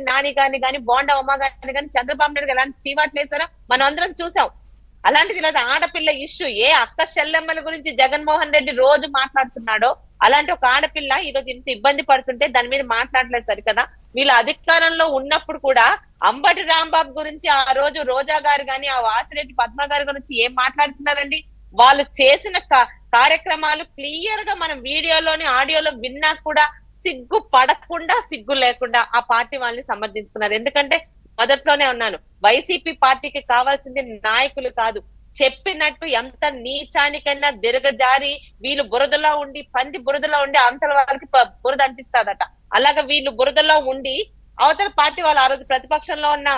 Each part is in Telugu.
నాని గారిని కానీ బోండా ఉమ్మ గారిని కానీ చంద్రబాబు నాయుడు ఎలాంటి చీవాట్లు వేశారో మనం అందరం చూసాం. అలాంటిది లేదా ఆడపిల్ల ఇష్యూ ఏ అక్క చెల్లెమ్మల గురించి జగన్మోహన్ రెడ్డి రోజు మాట్లాడుతున్నాడో అలాంటి ఒక ఆడపిల్ల ఈ రోజు ఇంత ఇబ్బంది పడుతుంటే దాని మీద మాట్లాడలేదు సరికదా. వీళ్ళ అధికారంలో ఉన్నప్పుడు కూడా అంబటి రాంబాబు గురించి ఆ రోజు రోజా గారు గాని ఆ వాసిరెడ్డి పద్మ గారి గురించి ఏం మాట్లాడుతున్నారండి? వాళ్ళు చేసిన కార్యక్రమాలు క్లియర్ గా మనం వీడియోలోని ఆడియోలో విన్నా కూడా సిగ్గు పడకుండా సిగ్గు లేకుండా ఆ పార్టీ వాళ్ళని సమర్థించుకున్నారు. ఎందుకంటే మొదట్లోనే ఉన్నాను, వైసీపీ పార్టీకి కావాల్సింది నాయకులు కాదు, చెప్పినట్టు ఎంత నీచానికైనా దిరగజారి వీళ్ళు బురదలో ఉండి పంది బురదలో ఉండి అంతల వాళ్ళకి బురద అంటిస్తాదట. అలాగా వీళ్ళు బురదలో ఉండి అవతల పార్టీ వాళ్ళు ఆ రోజు ప్రతిపక్షంలో ఉన్న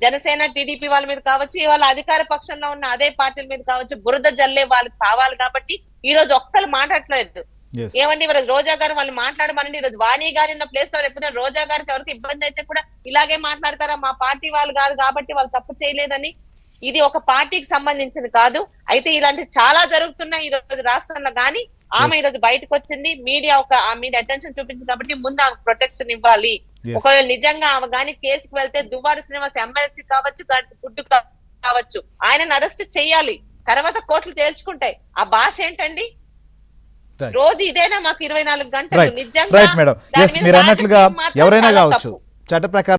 జనసేన టీడీపీ వాళ్ళ మీద కావచ్చు, ఇవాళ అధికార పక్షంలో ఉన్న అదే పార్టీల మీద కావచ్చు, బురద జల్లే వాళ్ళు కావాలి కాబట్టి ఈ రోజు ఒక్కరు మాట్లాడలేదు. ఏమండి ఈరోజు రోజా గారు వాళ్ళు మాట్లాడమనండి. ఈ రోజు వాణి గారి ఉన్న ప్లేస్ లో రేపు రోజా గారికి ఎవరికి ఇబ్బంది అయితే కూడా ఇలాగే మాట్లాడతారా? మా పార్టీ వాళ్ళు కాదు కాబట్టి వాళ్ళు తప్పు చేయలేదని. ఇది ఒక పార్టీకి సంబంధించింది కాదు. అయితే ఇలాంటి చాలా జరుగుతున్నాయి ఈ రోజు రాష్ట్రంలో. కానీ ఆమె ఈ రోజు బయటకు వచ్చింది, మీడియా మీద అటెన్షన్ చూపించింది కాబట్టి ముందు ఆమె ప్రొటెక్షన్ ఇవ్వాలి. ఒకవేళ నిజంగా ఆమె కానీ కేసుకు వెళ్తే దువ్వాడ శ్రీనివాస్ ఎమ్మెల్సీ కావచ్చు, గుడ్డు కావచ్చు, ఆయనను అరెస్ట్ చేయాలి. తర్వాత కోర్టులు తేల్చుకుంటాయి. ఆ భాష ఏంటండి? రోజు ఇదేనా మాకు 24 గంటలు? నిజంగా మీరు అన్నట్లుగా ఎవరైనా కావచ్చు చట్ట ప్రకారం